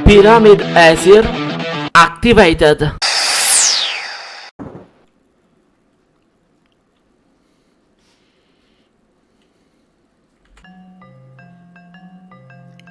Pyramid Esir activated.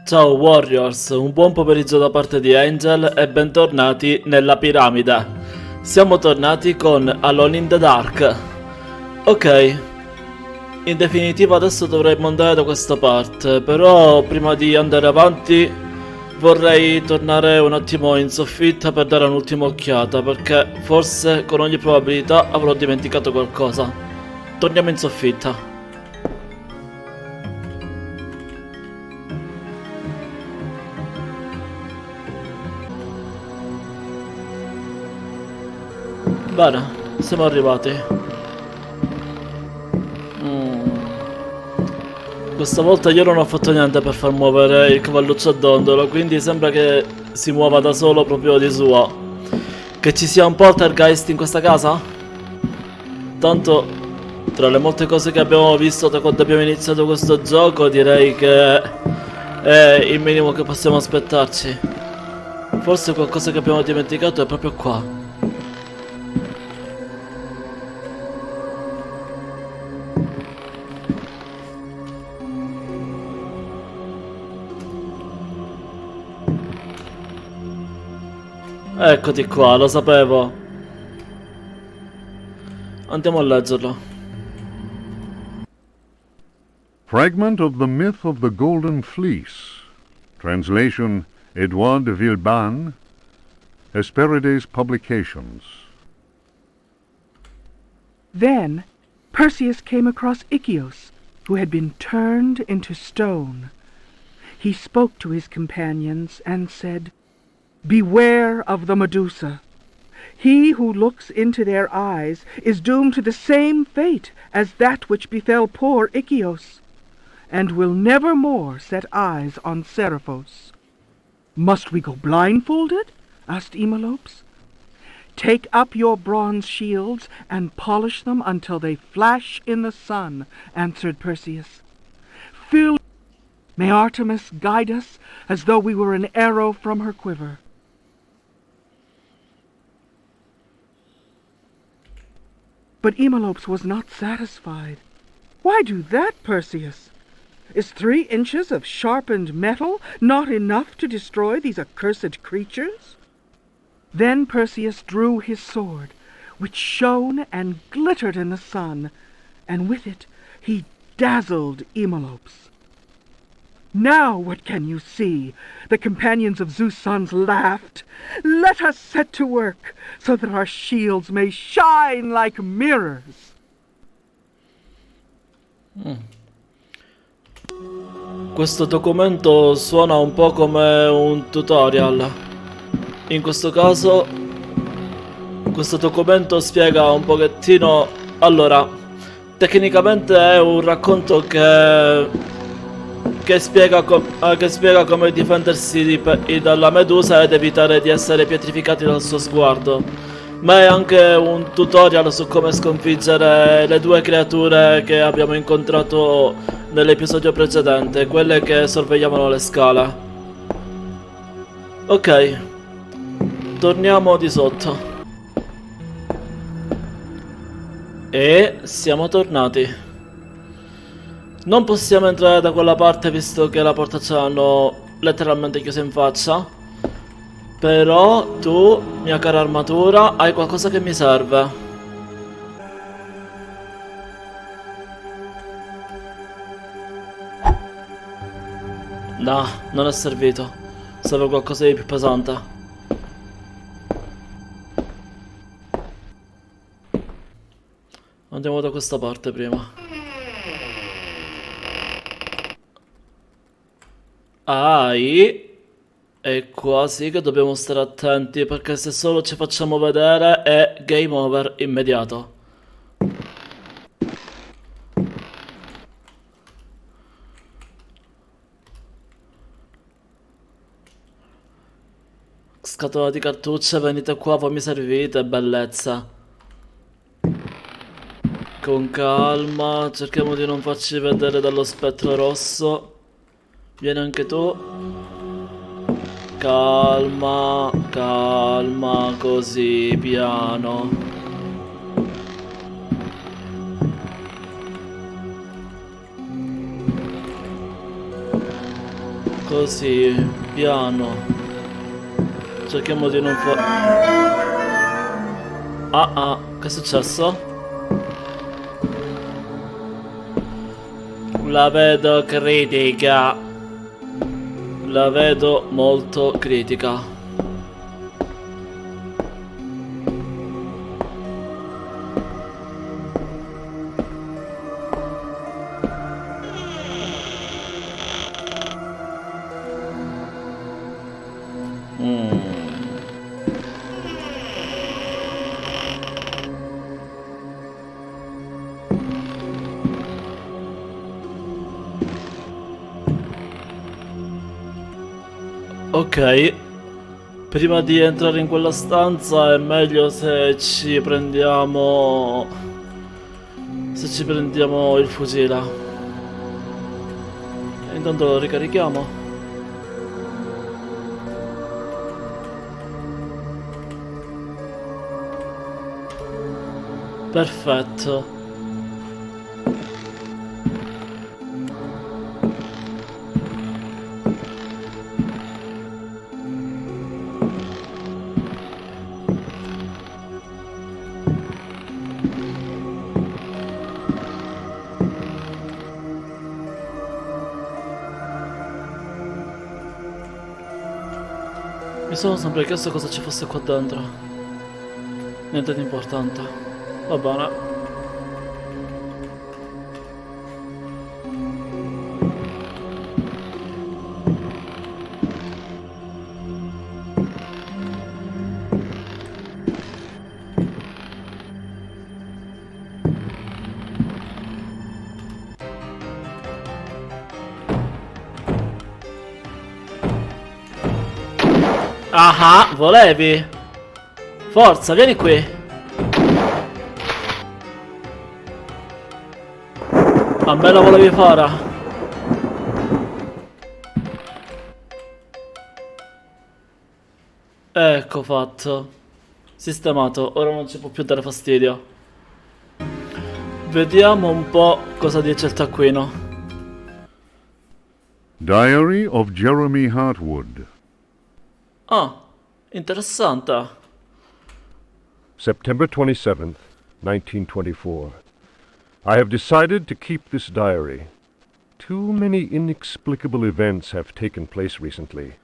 Ciao Warriors, un buon pomeriggio da parte di Angel e bentornati nella piramide. Siamo tornati con Alone in the Dark. Ok, in definitiva adesso dovremmo andare da questa parte, però prima di andare avanti vorrei tornare un attimo in soffitta per dare un'ultima occhiata, perché forse con ogni probabilità avrò dimenticato qualcosa. Torniamo in soffitta. Bene, siamo arrivati. Questa volta io non ho fatto niente per far muovere il cavalluccio a dondolo, quindi sembra che si muova da solo proprio di suo. Che ci sia un poltergeist in questa casa? Tanto, tra le molte cose che abbiamo visto da quando abbiamo iniziato questo gioco, direi che è il minimo che possiamo aspettarci. Forse qualcosa che abbiamo dimenticato è proprio qua. Eccoti qua, lo sapevo. Andiamo a leggerlo. Fragment of the Myth of the Golden Fleece. Translation Edouard de Villeban. Hesperides Publications. Then Perseus came across Ichthys, who had been turned into stone. He spoke to his companions and said, "Beware of the Medusa. He who looks into their eyes is doomed to the same fate as that which befell poor Ichthys, and will never more set eyes on Seriphos." "Must we go blindfolded?" asked Emelopes. "Take up your bronze shields and polish them until they flash in the sun," answered Perseus. May Artemis guide us as though we were an arrow from her quiver." But Emelopes was not satisfied. "Why do that, Perseus? Is 3 inches of sharpened metal not enough to destroy these accursed creatures?" Then Perseus drew his sword, which shone and glittered in the sun, and with it he dazzled Emelopes. "Now what can you see?" the companions of Zeus' sons laughed. "Let us set to work, so that our shields may shine like mirrors." Questo documento suona un po' come un tutorial. In questo caso, questo documento spiega un pochettino... Allora, tecnicamente è un racconto che spiega come difendersi dalla Medusa ed evitare di essere pietrificati dal suo sguardo. Ma è anche un tutorial su come sconfiggere le 2 creature che abbiamo incontrato nell'episodio precedente, quelle che sorvegliavano le scale. Ok, torniamo di sotto. E siamo tornati. Non possiamo entrare da quella parte visto che la porta ce l'hanno letteralmente chiusa in faccia. Però tu, mia cara armatura, hai qualcosa che mi serve. No, non è servito. Serve qualcosa di più pesante. Andiamo da questa parte prima. E qua sì che dobbiamo stare attenti, perché se solo ci facciamo vedere è game over immediato. Scatola di cartucce, venite qua, voi mi servite, bellezza. Con calma, cerchiamo di non farci vedere dallo spettro rosso. Vieni anche tu. calma, calma, così, piano. Così, piano. Cerchiamo di non fare... che è successo? La vedo critica. La vedo molto critica. Ok, prima di entrare in quella stanza è meglio se ci prendiamo... Se ci prendiamo il fucile. E intanto lo ricarichiamo. Perfetto. Mi sono sempre chiesto cosa ci fosse qua dentro. Niente di importante. Va bene. Ah, volevi? Forza, vieni qui. A me la volevi fare? Ecco fatto. Sistemato, ora non ci può più dare fastidio. Vediamo un po' cosa dice il taccuino. Diary of Jeremy Hartwood. Ah, interessante. September 27th, 1924. I have decided to keep this diary. Too many inexplicable events have taken place recently.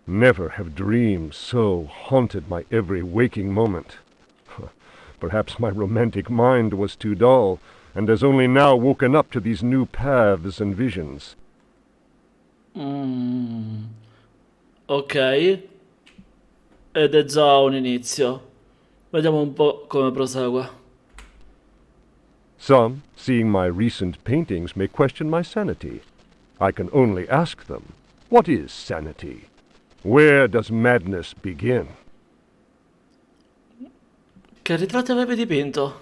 Never have dreams so haunted my every waking moment. Perhaps my romantic mind was too dull, and has only now woken up to these new paths and visions. Ok. Ed è già un inizio. Vediamo un po' come prosegue. Some, seeing my recent paintings, may question my sanity. I can only ask them, what is sanity? Where does madness begin? Che ritratti avevi dipinto?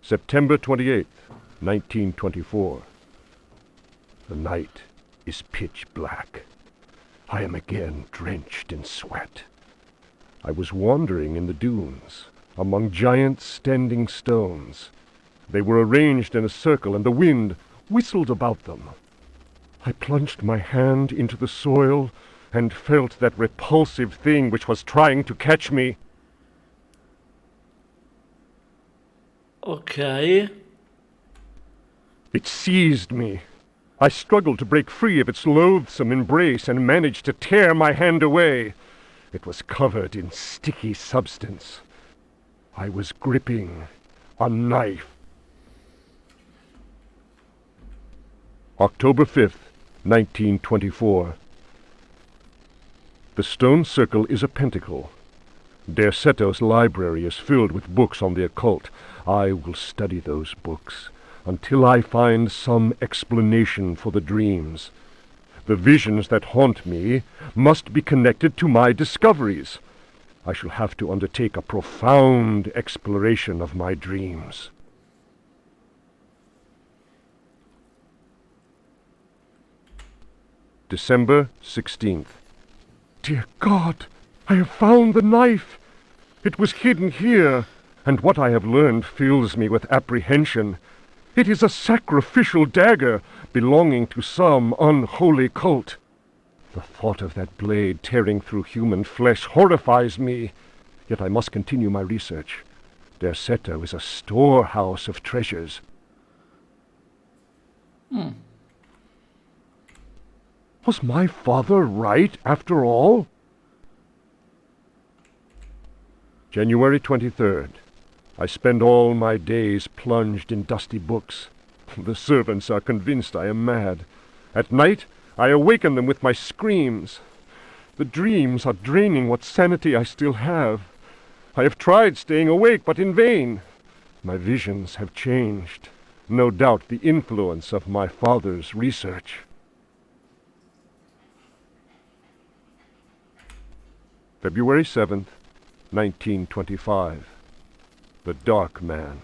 September 28th, 1924. The night is pitch black. I am again drenched in sweat. I was wandering in the dunes, among giant standing stones. They were arranged in a circle, and the wind whistled about them. I plunged my hand into the soil and felt that repulsive thing which was trying to catch me. Ok. It seized me. I struggled to break free of its loathsome embrace and managed to tear my hand away. It was covered in sticky substance. I was gripping a knife. October 5th, 1924. The stone circle is a pentacle. Derceto's library is filled with books on the occult. I will study those books until I find some explanation for the dreams. The visions that haunt me must be connected to my discoveries. I shall have to undertake a profound exploration of my dreams. December 16th. Dear God, I have found the knife. It was hidden here, and what I have learned fills me with apprehension. It is a sacrificial dagger belonging to some unholy cult. The thought of that blade tearing through human flesh horrifies me, yet I must continue my research. Derceto is a storehouse of treasures. Was my father right, after all? January 23rd. I spend all my days plunged in dusty books. The servants are convinced I am mad. At night, I awaken them with my screams. The dreams are draining what sanity I still have. I have tried staying awake, but in vain. My visions have changed. No doubt the influence of my father's research. February 7th, 1925. The Dark Man,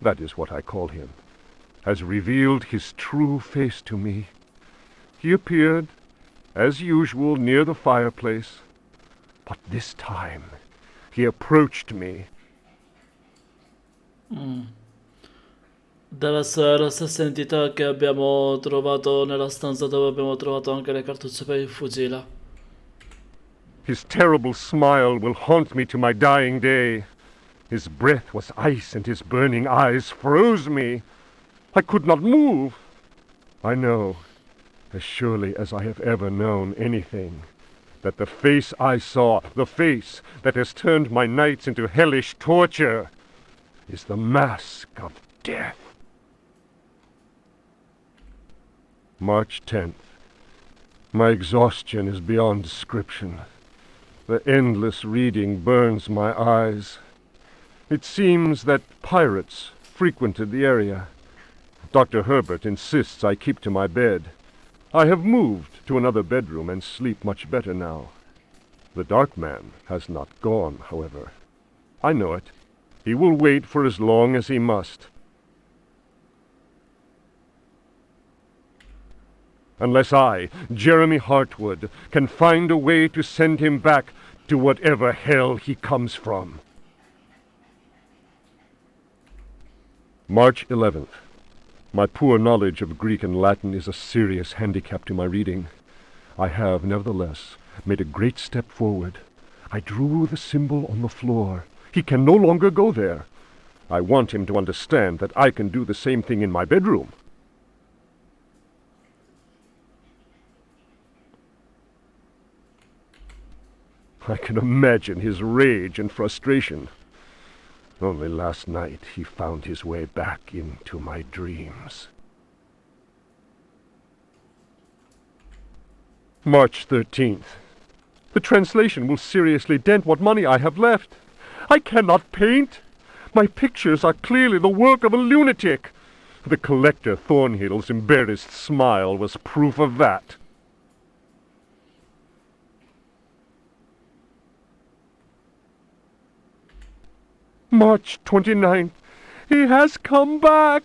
that is what I call him, has revealed his true face to me. He appeared, as usual, near the fireplace, but this time he approached me. Deve essere la stessa entità che abbiamo trovato nella stanza dove abbiamo trovato anche le cartucce per il fucile. His terrible smile will haunt me to my dying day. His breath was ice, and his burning eyes froze me. I could not move. I know, as surely as I have ever known anything, that the face I saw, the face that has turned my nights into hellish torture, is the mask of death. March 10th. My exhaustion is beyond description. The endless reading burns my eyes. It seems that pirates frequented the area. Dr. Herbert insists I keep to my bed. I have moved to another bedroom and sleep much better now. The Dark Man has not gone, however. I know it. He will wait for as long as he must. Unless I, Jeremy Hartwood, can find a way to send him back to whatever hell he comes from. March 11th. My poor knowledge of Greek and Latin is a serious handicap to my reading. I have, nevertheless, made a great step forward. I drew the symbol on the floor. He can no longer go there. I want him to understand that I can do the same thing in my bedroom. I can imagine his rage and frustration. Only last night he found his way back into my dreams. March 13th. The translation will seriously dent what money I have left. I cannot paint. My pictures are clearly the work of a lunatic. The collector Thornhill's embarrassed smile was proof of that. March 29th. He has come back.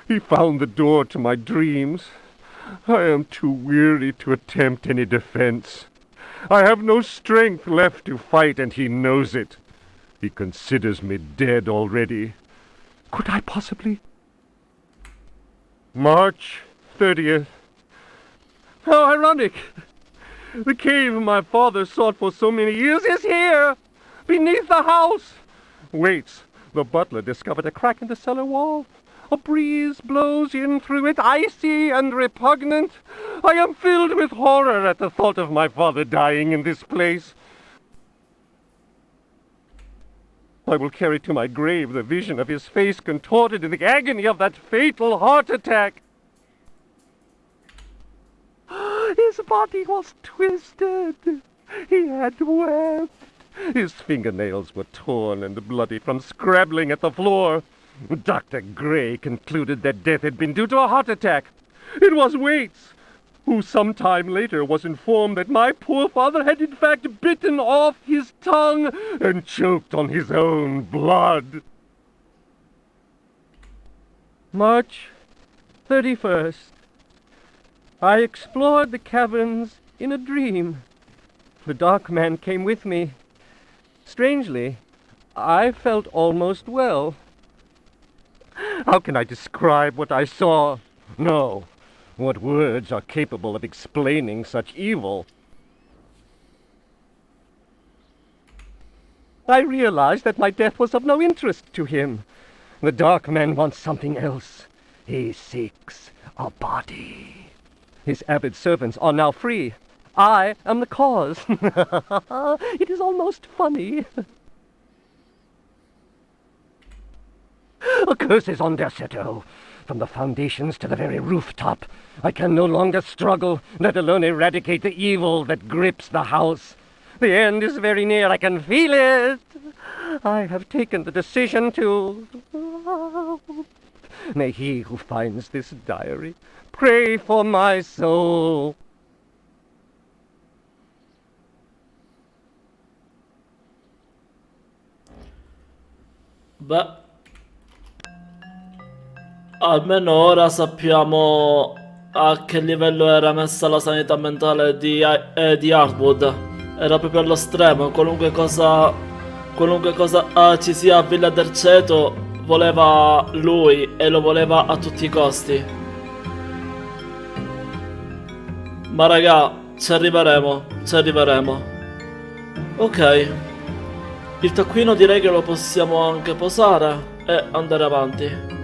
He found the door to my dreams. I am too weary to attempt any defense. I have no strength left to fight, and he knows it. He considers me dead already. Could I possibly? March 30th. How ironic! The cave my father sought for so many years is here, beneath the house. Waits. The butler discovered a crack in the cellar wall. A breeze blows in through it, icy and repugnant. I am filled with horror at the thought of my father dying in this place. I will carry to my grave the vision of his face contorted in the agony of that fatal heart attack. His body was twisted. He had wept. His fingernails were torn and bloody from scrabbling at the floor. Dr. Gray concluded that death had been due to a heart attack. It was Waits, who some time later was informed that my poor father had in fact bitten off his tongue and choked on his own blood. March 31st. I explored the caverns in a dream. The dark man came with me. Strangely, I felt almost well. How can I describe what I saw? No. What words are capable of explaining such evil? I realized that my death was of no interest to him. The dark man wants something else. He seeks a body. His avid servants are now free. I am the cause. It is almost funny. A curse is on Derceto. From the foundations to the very rooftop. I can no longer struggle, let alone eradicate the evil that grips the house. The end is very near. I can feel it. I have taken the decision to... May he who finds this diary pray for my soul. Beh, almeno ora sappiamo a che livello era messa la sanità mentale di Hartwood. Era proprio allo stremo, qualunque cosa ci sia a Villa Derceto voleva lui e lo voleva a tutti i costi. Ma raga, ci arriveremo. Ok, il taccuino direi che lo possiamo anche posare e andare avanti.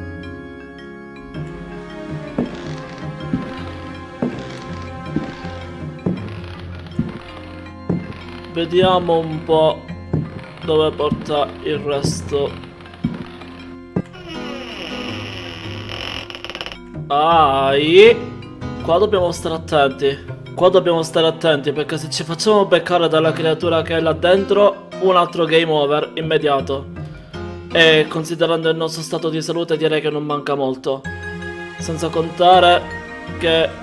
Vediamo un po' dove porta il resto. Qua dobbiamo stare attenti. Perché se ci facciamo beccare dalla creatura che è là dentro, un altro game over immediato. E considerando il nostro stato di salute direi che non manca molto. Senza contare che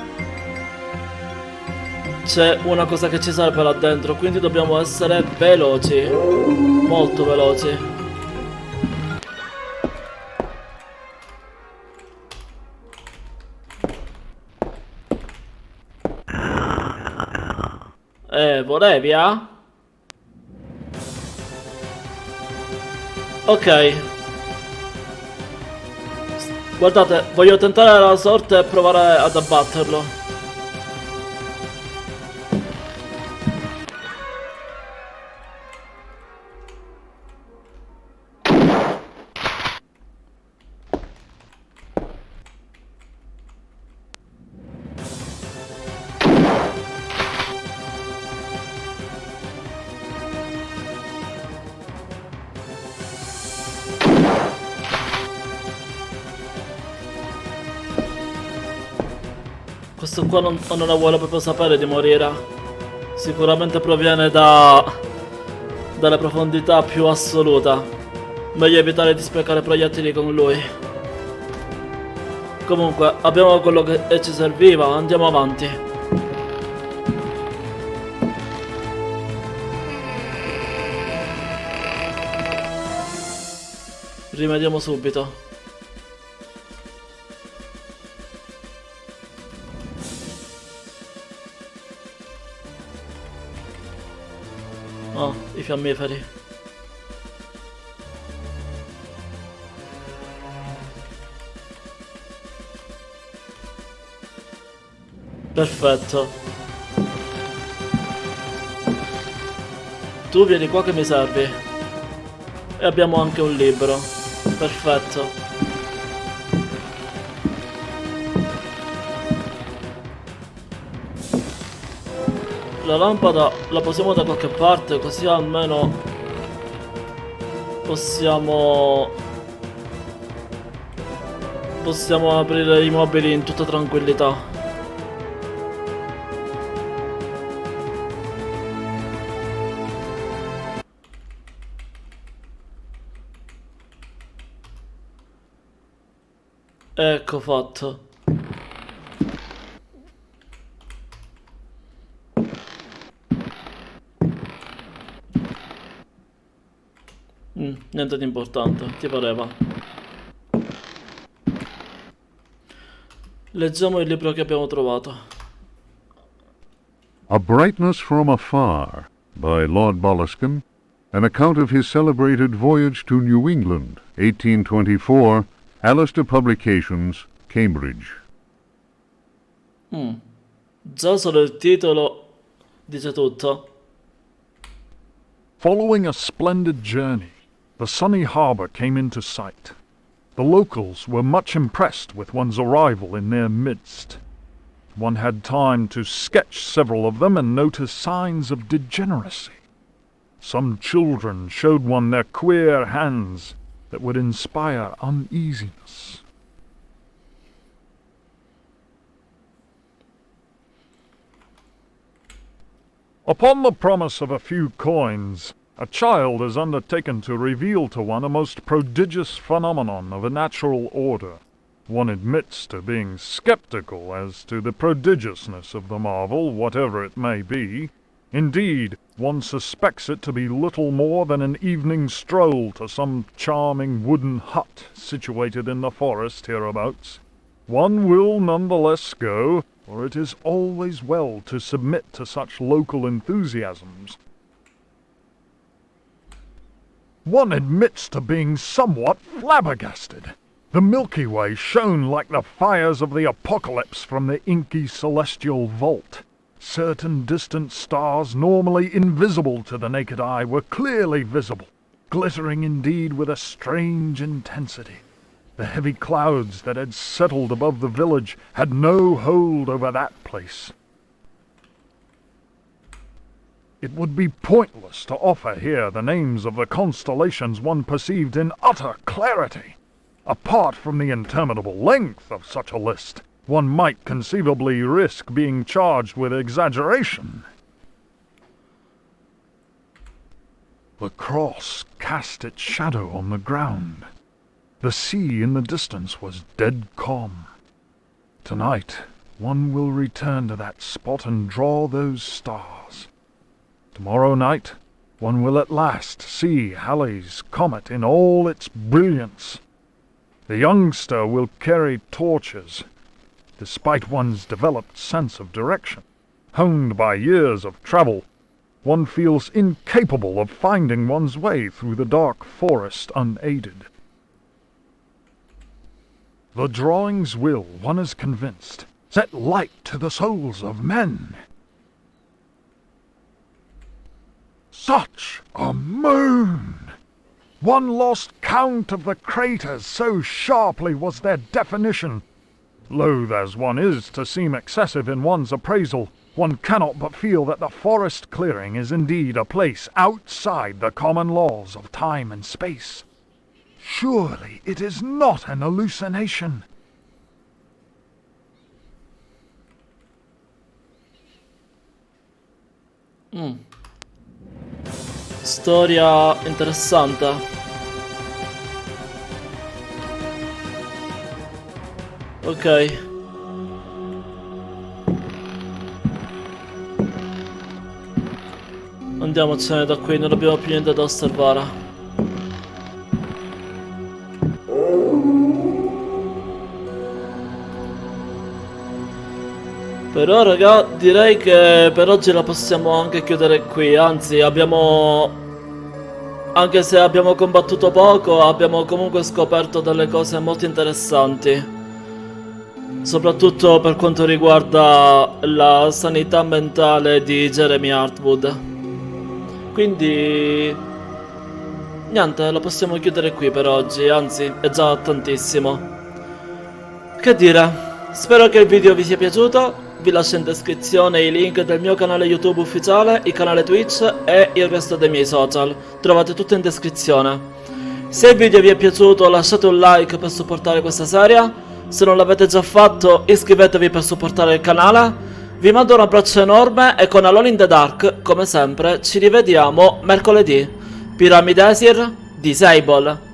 c'è una cosa che ci serve là dentro, quindi dobbiamo essere veloci, molto veloci. Volevi, ah? Ok. Guardate, voglio tentare la sorte e provare ad abbatterlo. Questo qua non ne vuole proprio sapere di morire. Sicuramente proviene dalle profondità più assoluta. Meglio evitare di sprecare proiettili con lui. Comunque, abbiamo quello che ci serviva, andiamo avanti. Rimediamo subito. Oh, i fiammiferi. Perfetto. Tu vieni qua che mi servi. E abbiamo anche un libro. Perfetto. La lampada la posiamo da qualche parte, così almeno possiamo aprire i mobili in tutta tranquillità. Ecco fatto. Niente di importante, ti pareva? Leggiamo il libro che abbiamo trovato. A Brightness from Afar by Lord Boleskine, an account of his celebrated voyage to New England, 1824, Alistair Publications, Cambridge. Già solo il titolo dice tutto. Following a splendid journey, the sunny harbour came into sight. The locals were much impressed with one's arrival in their midst. One had time to sketch several of them and notice signs of degeneracy. Some children showed one their queer hands that would inspire uneasiness. Upon the promise of a few coins, a child is undertaken to reveal to one a most prodigious phenomenon of a natural order. One admits to being skeptical as to the prodigiousness of the marvel, whatever it may be. Indeed, one suspects it to be little more than an evening stroll to some charming wooden hut situated in the forest hereabouts. One will nonetheless go, for it is always well to submit to such local enthusiasms. One admits to being somewhat flabbergasted. The Milky Way shone like the fires of the apocalypse from the inky celestial vault. Certain distant stars, normally invisible to the naked eye, were clearly visible, glittering indeed with a strange intensity. The heavy clouds that had settled above the village had no hold over that place. It would be pointless to offer here the names of the constellations one perceived in utter clarity. Apart from the interminable length of such a list, one might conceivably risk being charged with exaggeration. The cross cast its shadow on the ground. The sea in the distance was dead calm. Tonight, one will return to that spot and draw those stars. Tomorrow night, one will at last see Halley's comet in all its brilliance. The youngster will carry torches, despite one's developed sense of direction. Honed by years of travel, one feels incapable of finding one's way through the dark forest unaided. The drawings will, one is convinced, set light to the souls of men. Such a moon! One lost count of the craters, so sharply was their definition. Loath as one is to seem excessive in one's appraisal, one cannot but feel that the forest clearing is indeed a place outside the common laws of time and space. Surely it is not an hallucination. Storia interessante. Ok. Andiamocene da qui, non abbiamo più niente da osservare. Però raga, direi che per oggi la possiamo anche chiudere qui. Anzi, anche se abbiamo combattuto poco, abbiamo comunque scoperto delle cose molto interessanti. Soprattutto per quanto riguarda la sanità mentale di Jeremy Hartwood. Quindi niente, la possiamo chiudere qui per oggi. Anzi, è già tantissimo. Che dire, spero che il video vi sia piaciuto. Vi lascio in descrizione i link del mio canale YouTube ufficiale, il canale Twitch e il resto dei miei social. Trovate tutto in descrizione. Se il video vi è piaciuto lasciate un like per supportare questa serie. Se non l'avete già fatto iscrivetevi per supportare il canale. Vi mando un abbraccio enorme e con Alone in the Dark, come sempre, ci rivediamo mercoledì. Pyramid Esir, Disable.